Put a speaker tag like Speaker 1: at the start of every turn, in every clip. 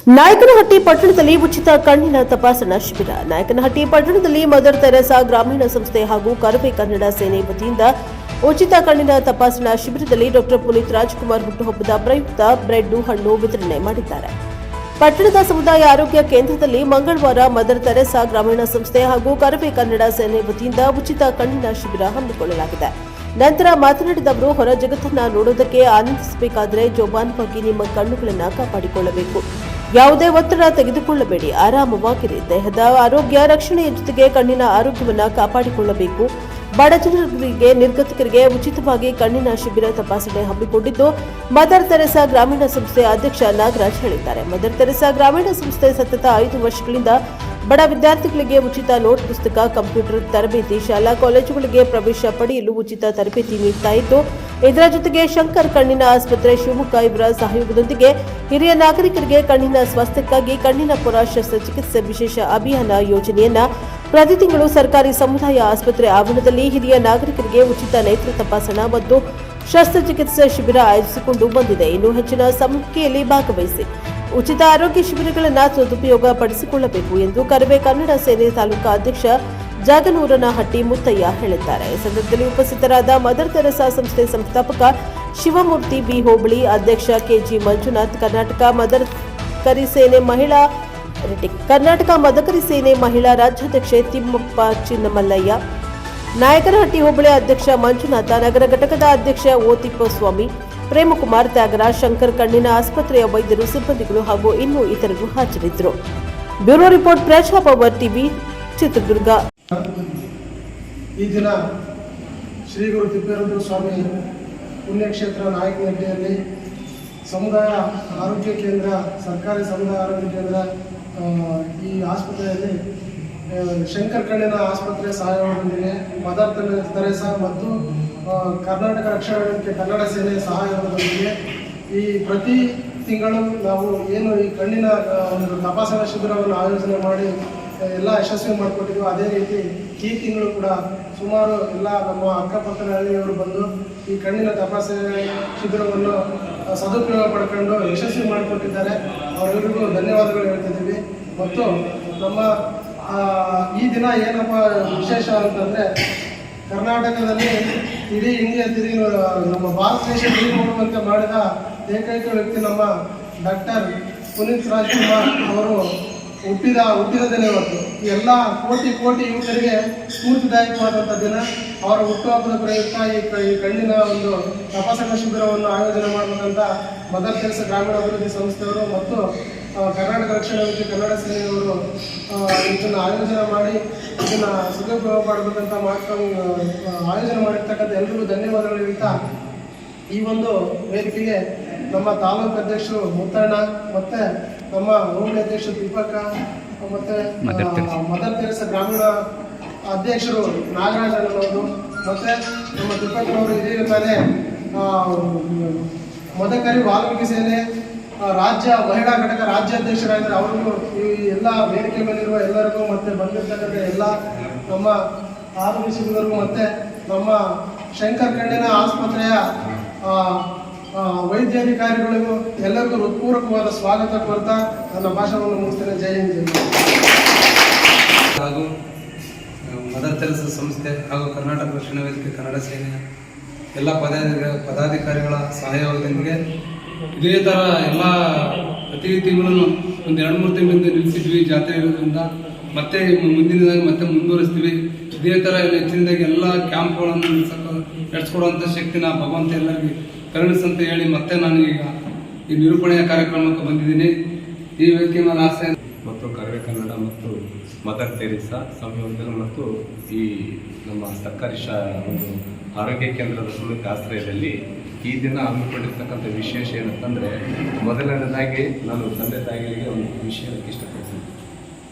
Speaker 1: ನಾಯಕನಹಟ್ಟಿ ಪಟ್ಟಣದಲ್ಲಿ ಉಚಿತ ಕಣ್ಣಿನ ತಪಾಸಣಾ ಶಿಬಿರ. ನಾಯಕನಹಟ್ಟಿ ಪಟ್ಟಣದಲ್ಲಿ ಮದರ್ ತೆರೆಸಾ ಗ್ರಾಮೀಣ ಸಂಸ್ಥೆ ಹಾಗೂ ಕರವೇ ಕನ್ನಡ ಸೇನೆ ವತಿಯಿಂದ ಉಚಿತ ಕಣ್ಣಿನ ತಪಾಸಣಾ ಶಿಬಿರದಲ್ಲಿ ಡಾ ಪುನೀತ್ ರಾಜ್ಕುಮಾರ್ ಹುಟ್ಟುಹಬ್ಬದ ಪ್ರಯುಕ್ತ ಬ್ರೆಡ್ ಹಣ್ಣು ವಿತರಣೆ ಮಾಡಿದ್ದಾರೆ. ಪಟ್ಟಣದ ಸಮುದಾಯ ಆರೋಗ್ಯ ಕೇಂದ್ರದಲ್ಲಿ ಮಂಗಳವಾರ ಮದರ್ ತೆರೆಸಾ ಗ್ರಾಮೀಣ ಸಂಸ್ಥೆ ಹಾಗೂ ಕರವೇ ಕನ್ನಡ ಸೇನೆ ವತಿಯಿಂದ ಉಚಿತ ಕಣ್ಣಿನ ಶಿಬಿರ ಹಮ್ಮಿಕೊಳ್ಳಲಾಗಿದೆ. ನಂತರ ಮಾತನಾಡಿದ ಅವರು, ಹೊರ ಜಗತ್ತನ್ನ ನೋಡೋದಕ್ಕೆ ಆನಂದಿಸಬೇಕಾದರೆ ಜೋಪಾನವಾಗಿ ನಿಮ್ಮ ಕಣ್ಣುಗಳನ್ನು ಕಾಪಾಡಿಕೊಳ್ಳಬೇಕು. ಯಾವುದೇ ಒತ್ತಡ ತೆಗೆದುಕೊಳ್ಳಬೇಡಿ, ಆರಾಮವಾಗಿರಿ. ದೇಹದ ಆರೋಗ್ಯ ರಕ್ಷಣೆಯ ಜೊತೆಗೆ ಕಣ್ಣಿನ ಆರೋಗ್ಯವನ್ನು ಕಾಪಾಡಿಕೊಳ್ಳಬೇಕು. ಬಡ ಜನರಿಗೆ, ನಿರ್ಗತಿಕರಿಗೆ ಉಚಿತವಾಗಿ ಕಣ್ಣಿನ ಶಿಬಿರ ತಪಾಸಣೆ ಹಮ್ಮಿಕೊಂಡಿದ್ದು ಮದರ್ ತೆರೆಸಾ ಗ್ರಾಮೀಣ ಸಂಸ್ಥೆ ಅಧ್ಯಕ್ಷ ನಾಗರಾಜ್ ಹೇಳಿದ್ದಾರೆ. ಮದರ್ ತೆರೆಸಾ ಗ್ರಾಮೀಣ ಸಂಸ್ಥೆ ಸತತ 5 ವರ್ಷಗಳಿಂದ ಬಡ ವಿದ್ಯಾರ್ಥಿಗಳಿಗೆ ಉಚಿತ ನೋಟ್ ಪುಸ್ತಕ, ಕಂಪ್ಯೂಟರ್ ತರಬೇತಿ, ಶಾಲಾ ಕಾಲೇಜುಗಳಿಗೆ ಪ್ರವೇಶ ಪಡೆಯಲು ಉಚಿತ ತರಬೇತಿ ನೀಡುತ್ತಾ ಇದ್ದು, ಇದರ ಜೊತೆಗೆ ಶಂಕರ್ ಕಣ್ಣಿನ ಆಸ್ಪತ್ರೆ ಶಿವಮೊಗ್ಗ ಇವರ ಸಹಯೋಗದೊಂದಿಗೆ ಹಿರಿಯ ನಾಗರಿಕರಿಗೆ ಕಣ್ಣಿನ ಸ್ವಾಸ್ಥ್ಯಕ್ಕಾಗಿ ಕಣ್ಣಿನ ಪೊರ ಶಸ್ತ್ರಚಿಕಿತ್ಸೆ ವಿಶೇಷ ಅಭಿಯಾನ ಯೋಜನೆಯನ್ನ ಪ್ರತಿ ತಿಂಗಳು ಸರ್ಕಾರಿ ಸಮುದಾಯ ಆಸ್ಪತ್ರೆ ಆವರಣದಲ್ಲಿ ಹಿರಿಯ ನಾಗರಿಕರಿಗೆ ಉಚಿತ ನೇತ್ರ ತಪಾಸಣಾ ಮತ್ತು ಶಸ್ತ್ರಚಿಕಿತ್ಸೆ ಶಿಬಿರ ಆಯೋಜಿಸಿಕೊಂಡು ಬಂದಿದೆ. ಇನ್ನು ಹೆಚ್ಚಿನ ಸಂಖ್ಯೆಯಲ್ಲಿ ಭಾಗವಹಿಸಿ ಉಚಿತ ಆರೋಗ್ಯ ಶಿಬಿರಗಳನ್ನು ಸದುಪಯೋಗ ಪಡಿಸಿಕೊಳ್ಳಬೇಕು ಎಂದು ಕರವೇ ಕನ್ನಡ ಸೇನೆ ತಾಲೂಕಾ ಅಧ್ಯಕ್ಷ ಜಾಗನೂರನಹಟ್ಟಿ ಮುತ್ತಯ್ಯ ಹೇಳಿದ್ದಾರೆ. ಈ ಸಂದರ್ಭದಲ್ಲಿ ಉಪಸ್ಥಿತರಾದ ಮದರ್ ತೆರೆಸಾ ಸಂಸ್ಥೆ ಸಂಸ್ಥಾಪಕ ಶಿವಮೂರ್ತಿ ಬಿ ಹೋಬಳಿ, ಅಧ್ಯಕ್ಷ ಕೆಜಿ ಮಂಜುನಾಥ್, ಕರ್ನಾಟಕ ಮದಕರಿ ಸೇನೆ ಮಹಿಳಾ ರಾಜ್ಯಾಧ್ಯಕ್ಷೆ ತಿಮ್ಮಪ್ಪ ಚಿನ್ನಮಲ್ಲಯ್ಯ, ನಾಯಕನಹಟ್ಟಿ ಹೋಬಳಿ ಅಧ್ಯಕ್ಷ ಮಂಜುನಾಥ, ನಗರ ಘಟಕದ ಅಧ್ಯಕ್ಷ ಓ ತಿಪ್ಪಸ್ವಾಮಿ, ಪ್ರೇಮಕುಮಾರ್, ತ್ಯಾಗರಾಜ್, ಶಂಕರ್ ಕಣ್ಣಿನ ಆಸ್ಪತ್ರೆಯ ವೈದ್ಯರು, ಸಿಬ್ಬಂದಿಗಳು ಹಾಗೂ ಇನ್ನೂ ಇತರರು ಹಾಜರಿದ್ದರು. Bureau report, Praja power TV, Chitradurga.
Speaker 2: ಈ ದಿನ ಶ್ರೀ ಗುರು ತಿಪ್ಪೇರುದ್ರ ಸ್ವಾಮಿ ಪುಣ್ಯಕ್ಷೇತ್ರ ನಾಯಕನಹಟ್ಟಿಯಲ್ಲಿ ಸಮುದಾಯ ಆರೋಗ್ಯ ಕೇಂದ್ರ, ಸರ್ಕಾರಿ ಸಮುದಾಯ ಆರೋಗ್ಯ ಕೇಂದ್ರ, ಈ ಆಸ್ಪತ್ರೆಯಲ್ಲಿ ಶಂಕರ್ ಕಣ್ಣಿನ ಆಸ್ಪತ್ರೆ ಸಹಯೋಗದೊಂದಿಗೆ ಮದರ್ ತೆರೆಸಾ ಮತ್ತು ಕರ್ನಾಟಕ ರಕ್ಷಣಾ ವೇದಿಕೆ ಕನ್ನಡ ಸೇನೆ ಸಹಯೋಗದೊಂದಿಗೆ ಈ ಪ್ರತಿ ತಿಂಗಳು ನಾವು ಏನು ಈ ಕಣ್ಣಿನ ಒಂದು ತಪಾಸಣಾ ಶಿಬಿರವನ್ನು ಆಯೋಜನೆ ಮಾಡಿ ಎಲ್ಲ ಯಶಸ್ವಿ ಮಾಡಿಕೊಟ್ಟಿದ್ವಿ. ಅದೇ ರೀತಿ ಈ ತಿಂಗಳು ಕೂಡ ಸುಮಾರು ಎಲ್ಲ ನಮ್ಮ ಅಕ್ಕಪಕ್ಕದ ಹಳ್ಳಿಯವರು ಬಂದು ಈ ಕಣ್ಣಿನ ತಪಾಸಣೆ ಶಿಬಿರವನ್ನು ಸದುಪಯೋಗ ಪಡ್ಕೊಂಡು ಯಶಸ್ವಿ ಮಾಡಿಕೊಟ್ಟಿದ್ದಾರೆ. ಅವರೆಲ್ಲರಿಗೂ ಧನ್ಯವಾದಗಳು ಹೇಳ್ತಿದ್ದೀವಿ. ಮತ್ತು ನಮ್ಮ ಈ ದಿನ ಏನಪ್ಪ ವಿಶೇಷ ಅಂತಂದರೆ, ಕರ್ನಾಟಕದಲ್ಲಿ ಇಡೀ ಇಂಡಿಯಾ ನಮ್ಮ ಭಾರತ ದೇಶ ನೋಡುವಂತೆ ಮಾಡಿದ ಏಕೈಕ ವ್ಯಕ್ತಿ ನಮ್ಮ ಡಾಕ್ಟರ್ ಪುನೀತ್ ರಾಜ್ಕುಮಾರ್ ಅವರು ಹುಟ್ಟಿದ ದಿನ ಇವತ್ತು. ಎಲ್ಲ ಕೋಟಿ ಯುವಕರಿಗೆ ಸ್ಫೂರ್ತಿದಾಯಕವಾದಂಥ ದಿನ. ಅವರ ಹುಟ್ಟುಹಬ್ಬದ ಪ್ರಯುಕ್ತ ಈ ಕಣ್ಣಿನ ಒಂದು ತಪಾಸಣಾ ಶಿಬಿರವನ್ನು ಆಯೋಜನೆ ಮಾಡಬೇಕಂತ ಮದರ್ ತೆರೆಸಾ ಗ್ರಾಮೀಣ ಅಭಿವೃದ್ಧಿ ಸಂಸ್ಥೆಯವರು ಮತ್ತು ಕರ್ನಾಟಕ ರಕ್ಷಣಾ ವೇದಿಕೆ ಕನ್ನಡ ಸೇನೆಯವರು ಇದನ್ನು ಆಯೋಜನೆ ಮಾಡಿ ಇದನ್ನು ಸದುಪಯೋಗ ಮಾಡಬೇಕಂತ ಆಯೋಜನೆ ಮಾಡಿರ್ತಕ್ಕಂಥ ಎಲ್ರಿಗೂ ಧನ್ಯವಾದಗಳು ಹೇಳ್ತಾ, ಈ ಒಂದು ವೇದಿಕೆಗೆ ನಮ್ಮ ತಾಲೂಕು ಅಧ್ಯಕ್ಷರು ಮುತ್ತಣ್ಣ, ಮತ್ತು ನಮ್ಮ ಹೋಬಳಿ ಅಧ್ಯಕ್ಷರು ದೀಪಕ, ಮತ್ತು ಮದರ್ ತೆರೆಸಾ ಗ್ರಾಮೀಣ ಅಧ್ಯಕ್ಷರು ನಾಗರಾಜ್ ಅನ್ನೋದು, ಮತ್ತು ನಮ್ಮ ದೀಪಕನವರು ಇದರಿಂದಲೇ ಮದಕರಿ ವಾಲ್ಮೀಕಿ ಸೇನೆ ರಾಜ್ಯ ಮಹಿಳಾ ಘಟಕ ರಾಜ್ಯಾಧ್ಯಕ್ಷರಾಗಿದ್ದಾರೆ. ಅವ್ರಿಗೂ ಈ ಎಲ್ಲ ವೇದಿಕೆ ಮೇಲಿರುವ ಎಲ್ಲರಿಗೂ, ಮತ್ತು ಬಂದಿರ್ತಕ್ಕಂಥ ಎಲ್ಲ ನಮ್ಮ ಆರೋಗ್ಯ ಶಿಬಿರರಿಗೂ, ಮತ್ತು ನಮ್ಮ ಶಂಕರ್ ಕಣ್ಣಿನ ಆಸ್ಪತ್ರೆಯ ವೈದ್ಯಾಧಿಕಾರಿಗಳಿಗೂ ಎಲ್ಲರಿಗೂ ಹೃತ್ಪೂರ್ವಕವಾದ ಸ್ವಾಗತ ಕೋರ್ತಾ ನನ್ನ ಭಾಷಣವನ್ನು ಮುಗಿಸ್ತೇನೆ. ಜೈ ಹಿಂದ್, ಜೈ ಭಾರತ್.
Speaker 3: ಹಾಗೂ ಮದರ್ ತೆರೆಸಾ ಸಂಸ್ಥೆ ಹಾಗೂ ಕರ್ನಾಟಕ ರಕ್ಷಣಾ ವೇದಿಕೆ ಕನ್ನಡ ಸೇನೆಯ ಎಲ್ಲ ಪದಾಧಿಕಾರಿಗಳ ಸಹಯೋಗದೊಂದಿಗೆ ಇದೇ ಥರ ಎಲ್ಲ ಪ್ರತಿ ತಿಂಗಳನ್ನು ಒಂದು 2-3 ತಿಂಗಳಿಂದ ನಿಲ್ಲಿಸಿದ್ವಿ. ಜಾತ್ರೆ ಇರೋದ್ರಿಂದ ಮತ್ತೆ ಮುಂದಿನದಾಗಿ ಮತ್ತೆ ಮುಂದುವರಿಸ್ತೀವಿ. ಇದೇ ಥರ ಹೆಚ್ಚಿನದಾಗಿ ಎಲ್ಲ ಕ್ಯಾಂಪ್ಗಳನ್ನು ನಡೆಸ್ಕೊಡುವಂಥ ಶಕ್ತಿನ ಭಗವಂತ ಎಲ್ಲರಿಗೆ ಕರುಣಿಸಂತ ಹೇಳಿ ಮತ್ತೆ ನಾನು ಈಗ ಈ ನಿರೂಪಣೆಯ ಕಾರ್ಯಕ್ರಮಕ್ಕೆ ಬಂದಿದ್ದೀನಿ. ಈ ವೇದಿಕೆ ಮೇಲೆ ಆಸೆ
Speaker 4: ಮತ್ತು ಕರವೇ ಕನ್ನಡ ಮತ್ತು ಮದರ್ ತೆರೆಸಾ ಸಂಯೋಜನೆ ಮತ್ತು ಈ ನಮ್ಮ ಸರ್ಕಾರಿ ಒಂದು ಆರೋಗ್ಯ ಕೇಂದ್ರದ ಸುಳ್ಳಿತ ಆಶ್ರಯದಲ್ಲಿ ಈ ದಿನ ಹಮ್ಮಿಕೊಂಡಿರ್ತಕ್ಕಂಥ ವಿಶೇಷ ಏನಂತಂದರೆ, ಮೊದಲನೇದಾಗಿ ನಾನು ತಂದೆ ತಾಯಿಗಳಿಗೆ ಒಂದು ವಿಷಯ ಇಷ್ಟಪಡ್ತೀನಿ.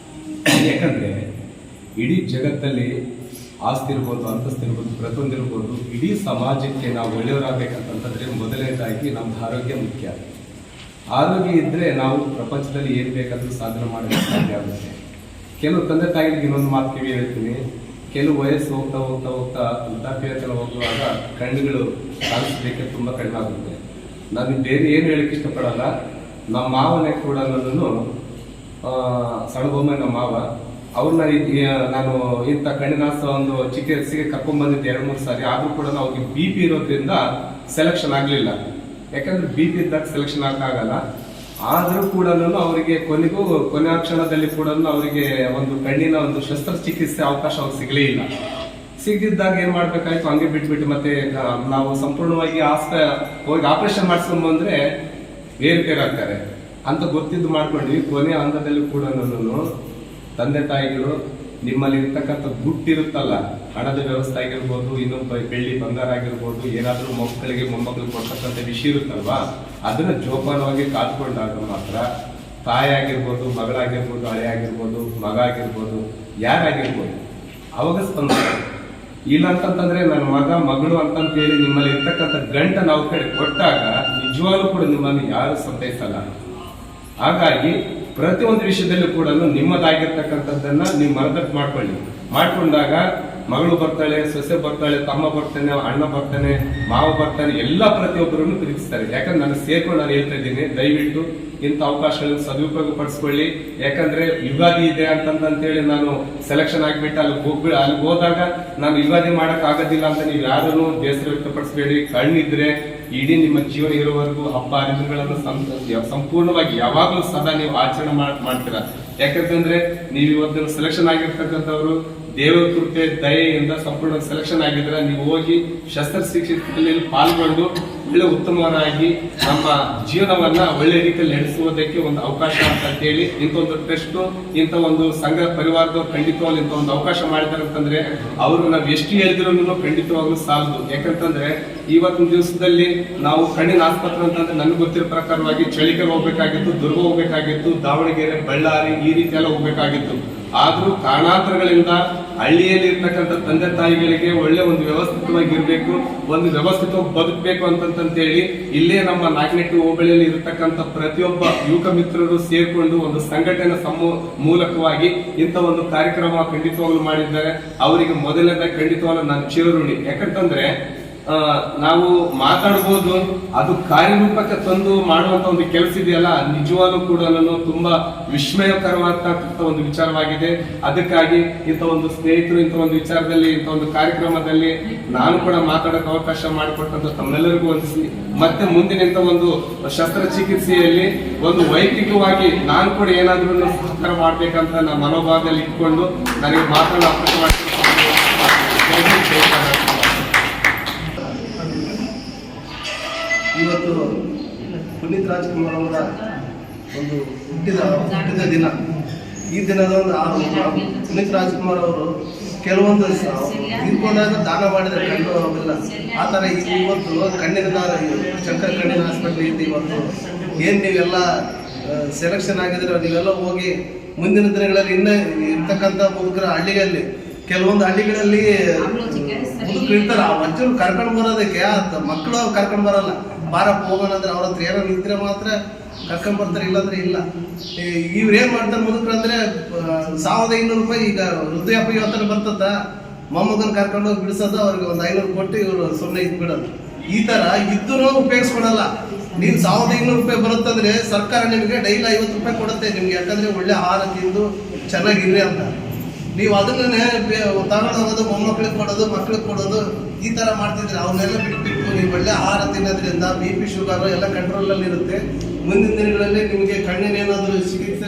Speaker 4: ಯಾಕಂದರೆ ಇಡೀ ಜಗತ್ತಲ್ಲಿ ಆಸ್ತಿ ಇರ್ಬೋದು, ಅಂತಸ್ತಿರ್ಬೋದು, ಪ್ರತಿಯೊಂದಿರ್ಬೋದು, ಇಡೀ ಸಮಾಜಕ್ಕೆ ನಾವು ಒಳ್ಳೆಯವರಾಗಬೇಕಂತಂದರೆ ಮೊದಲನೇದಾಗಿ ನಮ್ಮದು ಆರೋಗ್ಯ ಮುಖ್ಯ. ಆರೋಗ್ಯ ಇದ್ದರೆ ನಾವು ಪ್ರಪಂಚದಲ್ಲಿ ಏನು ಬೇಕಾದರೂ ಸಾಧನೆ ಮಾಡಲಿಕ್ಕೆ ಸಾಧ್ಯ ಆಗುತ್ತೆ. ಕೆಲವು ತಂದೆ ತಾಯಿಗಳಿಗೆ ಇನ್ನೊಂದು ಮಾತು ಕಿವಿ ಹೇಳ್ತೀನಿ, ಕೆಲವು ವಯಸ್ಸು ಹೋಗ್ತಾ ವೃದ್ಧಾಪ್ಯತೆಲ್ಲ ಹೋಗುವಾಗ ಕಣ್ಣುಗಳು ಕಾಣಿಸಲಿಕ್ಕೆ ತುಂಬ ಕಡಿಮೆ ಆಗುತ್ತೆ. ನಾನು ಬೇರೆ ಏನು ಹೇಳಕ್ಕೆ ಇಷ್ಟಪಡಲ್ಲ. ನಮ್ಮ ಮಾವನೇ ಕೂಡ ಸಣ್ಣಬೊಮ್ಮೆ ನಮ್ಮ ಮಾವ ಅವ್ರನ್ನ ನಾನು ಇಂಥ ಕಣ್ಣಿನಾಸ ಒಂದು ಚಿಕಿತ್ಸೆಗೆ ಕರ್ಕೊಂಡ್ಬಂದಿದ್ದೆ 2-3 ಸಾರಿ. ಆದ್ರೂ ಕೂಡ ಅವ್ರಿಗೆ BP ಇರೋದ್ರಿಂದ ಸೆಲೆಕ್ಷನ್ ಆಗ್ಲಿಲ್ಲ. ಯಾಕಂದ್ರೆ BP ಇದ್ದಾಗ ಸೆಲೆಕ್ಷನ್ ಆಗಲ್ಲ. ಆದ್ರೂ ಕೂಡ ಅವರಿಗೆ ಕೊನೆ ಕ್ಷಣದಲ್ಲಿ ಕೂಡ ಅವರಿಗೆ ಒಂದು ಕಣ್ಣಿನ ಒಂದು ಶಸ್ತ್ರಚಿಕಿತ್ಸೆ ಅವಕಾಶ ಅವ್ರಿಗೆ ಸಿಗಲೇ ಇಲ್ಲ. ಸಿಗದಿದ್ದಾಗ ಏನ್ ಮಾಡ್ಬೇಕಾಯ್ತು, ಹಂಗೆ ಬಿಟ್ಬಿಟ್ಟು ಮತ್ತೆ ನಾವು ಸಂಪೂರ್ಣವಾಗಿ ಹೋಗಿ ಆಪರೇಷನ್ ಮಾಡಿಸ್ಕೊಂಡ್ ಬಂದ್ರೆ ಏರುಪೇರಾಗ್ತಾರೆ ಅಂತ ಗೊತ್ತಿದ್ದು ಮಾಡ್ಕೊಂಡ್ವಿ. ಕೊನೆ ಹಂತದಲ್ಲಿ ಕೂಡ ತಂದೆ ತಾಯಿಗಳು ನಿಮ್ಮಲ್ಲಿ ಇರ್ತಕ್ಕಂಥ ಗುಟ್ಟಿರುತ್ತಲ್ಲ, ಹಣದ ವ್ಯವಸ್ಥೆ ಆಗಿರ್ಬೋದು, ಇನ್ನೊಂದು ಬೆಳ್ಳಿ ಬಂಗಾರ ಆಗಿರ್ಬೋದು, ಏನಾದ್ರೂ ಮಕ್ಕಳಿಗೆ ಮೊಮ್ಮಕ್ಕಳಿಗೆ ಕೊಡ್ತಕ್ಕಂಥ ವಿಷಯ ಇರುತ್ತಲ್ವಾ, ಅದನ್ನ ಜೋಪಾನವಾಗಿ ಕಾದ್ಕೊಂಡಾಗ ಮಾತ್ರ ತಾಯಿ ಆಗಿರ್ಬೋದು, ಮಗಳಾಗಿರ್ಬೋದು, ಹಳೆ ಆಗಿರ್ಬೋದು, ಮಗ ಆಗಿರ್ಬೋದು, ಯಾರಾಗಿರ್ಬೋದು ಅವಾಗ ಸ್ಪಂದನೆ. ಇಲ್ಲ ಅಂತಂತಂದ್ರೆ ನನ್ನ ಮಗ ಮಗಳು ಅಂತಂತೇಳಿ ನಿಮ್ಮಲ್ಲಿ ಇರ್ತಕ್ಕಂಥ ಗಂಟ ನಾವು ಕಡೆ ಕೊಟ್ಟಾಗ ನಿಜವಾಗ್ಲೂ ಕೂಡ ನಿಮ್ಮನ್ನು ಯಾರು ಸಂತೈಸಲ್ಲ. ಹಾಗಾಗಿ ಪ್ರತಿಯೊಂದು ವಿಷಯದಲ್ಲೂ ಕೂಡ ನಿಮ್ಮದಾಗಿರ್ತಕ್ಕಂಥದ್ದನ್ನ ನೀವು ಮನದಟ್ಟು ಮಾಡ್ಕೊಂಡಾಗ ಮಗಳು ಬರ್ತಾಳೆ, ಸೊಸೆ ಬರ್ತಾಳೆ, ತಮ್ಮ ಬರ್ತಾನೆ, ಅಣ್ಣ ಬರ್ತಾನೆ, ಮಾವ ಬರ್ತಾನೆ, ಎಲ್ಲ ಪ್ರತಿಯೊಬ್ಬರನ್ನು ಪ್ರೀತಿಸ್ತಾರೆ. ಯಾಕಂದ್ರೆ ನಾನು ಸೇರ್ಕೊಂಡು ನಾನು ಹೇಳ್ತಾ ಇದ್ದೀನಿ, ದಯವಿಟ್ಟು ಇಂಥ ಅವಕಾಶಗಳನ್ನು ಸದುಪಯೋಗ ಪಡಿಸ್ಕೊಳ್ಳಿ. ಯಾಕಂದ್ರೆ ಯುಗಾದಿ ಇದೆ ಅಂತಂತೇಳಿ ನಾನು ಸೆಲೆಕ್ಷನ್ ಆಗಿಬಿಟ್ಟು ಅಲ್ಲಿ ಹೋದಾಗ ನಾನು ಯುಗಾದಿ ಮಾಡಕ್ ಆಗೋದಿಲ್ಲ ಅಂತ ನೀವು ಯಾರನ್ನು ಬೇಸರ ವ್ಯಕ್ತಪಡಿಸಬೇಡಿ. ಕಣ್ಣಿದ್ರೆ ಇಡೀ ನಿಮ್ಮ ಜೀವನ ಇರುವವರೆಗೂ ಹಬ್ಬ ಹರಿದಿನಗಳನ್ನು ಸಂಪೂರ್ಣವಾಗಿ ಯಾವಾಗಲೂ ಸದಾ ನೀವು ಆಚರಣೆ ಮಾಡ್ತೀರಾ. ಯಾಕಂತಂದ್ರೆ ನೀವು ಇವತ್ತು ಸೆಲೆಕ್ಷನ್ ಆಗಿರ್ತಕ್ಕಂಥವ್ರು ದೇವರ ಕೃಪೆ ದಯೆಯಿಂದ ಸಂಪೂರ್ಣ ಸೆಲೆಕ್ಷನ್ ಆಗಿದ್ರೆ ನೀವು ಹೋಗಿ ಶಸ್ತ್ರಚಿಕಿತ್ಸೆಯಲ್ಲಿ ಪಾಲ್ಗೊಂಡು ಒಳ್ಳೆ ಉತ್ತಮವರಾಗಿ ನಮ್ಮ ಜೀವನವನ್ನ ಒಳ್ಳೆ ರೀತಿಯಲ್ಲಿ ನಡೆಸುವುದಕ್ಕೆ ಒಂದು ಅವಕಾಶ ಅಂತ ಹೇಳಿ ಇಂಥ ಒಂದು ಟ್ರಸ್ಟ್, ಇಂಥ ಒಂದು ಸಂಘ ಪರಿವಾರದವ್ರು ಖಂಡಿತವಾಗ್ಲೂ ಇಂಥ ಒಂದು ಅವಕಾಶ ಮಾಡಿದಾರೆ ಅಂತಂದ್ರೆ ಅವರು ನಾವು ಎಷ್ಟು ಹೇಳಿದ್ರು ಖಂಡಿತವಾಗ್ಲೂ ಸಾಲದು. ಯಾಕಂತಂದ್ರೆ ಇವತ್ತಿನ ದಿವಸದಲ್ಲಿ ನಾವು ಕಣ್ಣಿನ ಆಸ್ಪತ್ರೆ ಅಂತಂದ್ರೆ ನನಗೆ ಗೊತ್ತಿರೋ ಪ್ರಕಾರವಾಗಿ ಚಳಿಕೆರೆ ಹೋಗ್ಬೇಕಾಗಿತ್ತು, ದುರ್ಗ ಹೋಗ್ಬೇಕಾಗಿತ್ತು, ದಾವಣಗೆರೆ, ಬಳ್ಳಾರಿ ಈ ರೀತಿ ಎಲ್ಲ ಹೋಗ್ಬೇಕಾಗಿತ್ತು. ಆದ್ರೂ ಕಾರಣಾಂತರಗಳಿಂದ ಹಳ್ಳಿಯಲ್ಲಿ ಇರ್ತಕ್ಕಂಥ ತಂದೆ ತಾಯಿಗಳಿಗೆ ಒಳ್ಳೆ ಒಂದು ವ್ಯವಸ್ಥಿತವಾಗಿ ಇರಬೇಕು, ಒಂದು ವ್ಯವಸ್ಥಿತವಾಗಿ ಬದುಕಬೇಕು ಅಂತಂತೇಳಿ ಇಲ್ಲೇ ನಮ್ಮ ನಾಗನಟ್ಟಿ ಹೋಬಳಿಯಲ್ಲಿ ಇರತಕ್ಕಂಥ ಪ್ರತಿಯೊಬ್ಬ ಯುವಕ ಮಿತ್ರರು ಸೇರ್ಕೊಂಡು ಒಂದು ಸಂಘಟನೆ ಮೂಲಕವಾಗಿ ಇಂಥ ಒಂದು ಕಾರ್ಯಕ್ರಮ ಖಂಡಿತವಾಗ್ಲೂ ಮಾಡಿದ್ದಾರೆ. ಅವರಿಗೆ ಮೊದಲನೇದಾಗಿ ಖಂಡಿತವಾಗ್ಲೂ ನಾನು ಚಿರಋಣಿ. ಯಾಕಂತಂದ್ರೆ ನಾವು ಮಾತಾಡ್ಬೋದು, ಅದು ಕಾರ್ಯರೂಪಕ್ಕೆ ತಂದು ಮಾಡುವಂತ ಒಂದು ಕೆಲಸ ಇದೆಯಲ್ಲ, ನಿಜವಾಗ್ಲೂ ಕೂಡ ತುಂಬಾ ವಿಸ್ಮಯಕರವಾದಂತ ಒಂದು ವಿಚಾರವಾಗಿದೆ. ಅದಕ್ಕಾಗಿ ಇಂಥ ಒಂದು ಸ್ನೇಹಿತರು ಇಂಥ ಒಂದು ವಿಚಾರದಲ್ಲಿ, ಇಂಥ ಒಂದು ಕಾರ್ಯಕ್ರಮದಲ್ಲಿ ನಾನು ಕೂಡ ಮಾತಾಡೋಕೆ ಅವಕಾಶ ಮಾಡಿಕೊಟ್ಟಂತ ತಮ್ಮೆಲ್ಲರಿಗೂ ವಂದಿಸಿ, ಮತ್ತೆ ಮುಂದಿನ ಇಂಥ ಒಂದು ಶಸ್ತ್ರಚಿಕಿತ್ಸೆಯಲ್ಲಿ ಒಂದು ವೈಯಕ್ತಿಕವಾಗಿ ನಾನು ಕೂಡ ಏನಾದ್ರೂ ಸಹಕಾರ ಮಾಡ್ಬೇಕಂತ ನನ್ನ ಮನೋಭಾವದಲ್ಲಿ ಇಟ್ಕೊಂಡು ನನಗೆ ಮಾತಾಡೋ ಅವಕಾಶ ಮಾಡ್ತೀನಿ.
Speaker 2: ಇವತ್ತು ಪುನೀತ್ ರಾಜ್ಕುಮಾರ್ ಅವರ ಒಂದು ಹುಟ್ಟಿದ ದಿನ. ಈ ದಿನದ ಒಂದು ಪುನೀತ್ ರಾಜ್ಕುಮಾರ್ ಅವರು ಕೆಲವೊಂದು ತೀರ್ಕೊಂಡಾಗ ದಾನ ಮಾಡಿದರೆ ಕಣ್ಣು ಅವೆಲ್ಲ ಆ ಥರ ಇವತ್ತು ಕಣ್ಣಿನ ದಾನ ಶಂಕರ್ ಕಣ್ಣಿನ ಹಾಸ್ಪಿಟ್ಲ್ ಇದ್ದು ಇವತ್ತು ಏನು ನೀವೆಲ್ಲ ಸೆಲೆಕ್ಷನ್ ಆಗಿದ್ರೆ ನೀವೆಲ್ಲ ಹೋಗಿ ಮುಂದಿನ ದಿನಗಳಲ್ಲಿ ಇನ್ನೂ ಇರ್ತಕ್ಕಂಥ ಮುದುಕರ ಹಳ್ಳಿಗಳಲ್ಲಿ ಕೆಲವೊಂದು ಹಳ್ಳಿಗಳಲ್ಲಿ ಮುದುಕರು ಇರ್ತಾರೆ, ಆ ಮಜ್ಜರು ಕರ್ಕೊಂಡು ಬರೋದಕ್ಕೆ ಮಕ್ಕಳು ಕರ್ಕೊಂಡು ಬರಲ್ಲ. ಬಾರಪ್ಪ ಹೋಗೋಣ ಅಂದ್ರೆ ಅವ್ರ ಹತ್ರ ಏನೋ ನಿಂತ್ರೆ ಮಾತ್ರ ಕರ್ಕೊಂಡ್ ಬರ್ತಾರೆ, ಇಲ್ಲಾಂದ್ರೆ ಇಲ್ಲ. ಇವ್ರು ಏನ್ ಮಾಡ್ತಾರೆ ಮುದುಕರು ಅಂದ್ರೆ 1500 ರೂಪಾಯಿ ಈಗ ಹೃದಯ ಇವತ್ತನ ಬರ್ತದ, ಮೊಮ್ಮಗನ್ ಕರ್ಕೊಂಡು ಹೋಗಿ ಬಿಡಿಸೋದು, ಅವ್ರಿಗೆ ಒಂದು 500 ಕೊಟ್ಟು ಇವ್ರು ಸುಮ್ಮನೆ ಇದ್ಬಿಡೋದು. ಈ ತರ ಇದ್ದು ಉಪಯೋಗಿಸ್ಕೊಳಲ್ಲ. ನೀವು 1500 ರೂಪಾಯಿ ಬರುತ್ತಂದ್ರೆ ಸರ್ಕಾರ ನಿಮಗೆ ಡೈಲಿ 50 ರೂಪಾಯಿ ಕೊಡುತ್ತೆ ನಿಮ್ಗೆ, ಯಾಕಂದ್ರೆ ಒಳ್ಳೆ ಆಹಾರ ತಿಂದು ಚೆನ್ನಾಗಿರ್ರಿ ಅಂತ. ನೀವು ಅದನ್ನೇ ತಗೊಂಡು ಹೋಗೋದು, ಮೊಮ್ಮಕ್ಕಳಿಗೆ ಕೊಡೋದು, ಮಕ್ಳಿಗೆ ಕೊಡೋದು, ಈ ತರ ಮಾಡ್ತಿದ್ರೆ ಅವನ್ನೆಲ್ಲ ಬಿಟ್ಬಿಟ್ಟು ನೀವು ಒಳ್ಳೆ ಆಹಾರ ತಿನ್ನೋದ್ರಿಂದ BP ಶುಗರ್ ಎಲ್ಲ ಕಂಟ್ರೋಲ್ ಅಲ್ಲಿ ಇರುತ್ತೆ. ಮುಂದಿನ ದಿನಗಳಲ್ಲಿ ನಿಮಗೆ ಕಣ್ಣಿನ ಏನಾದರೂ ಚಿಕಿತ್ಸೆ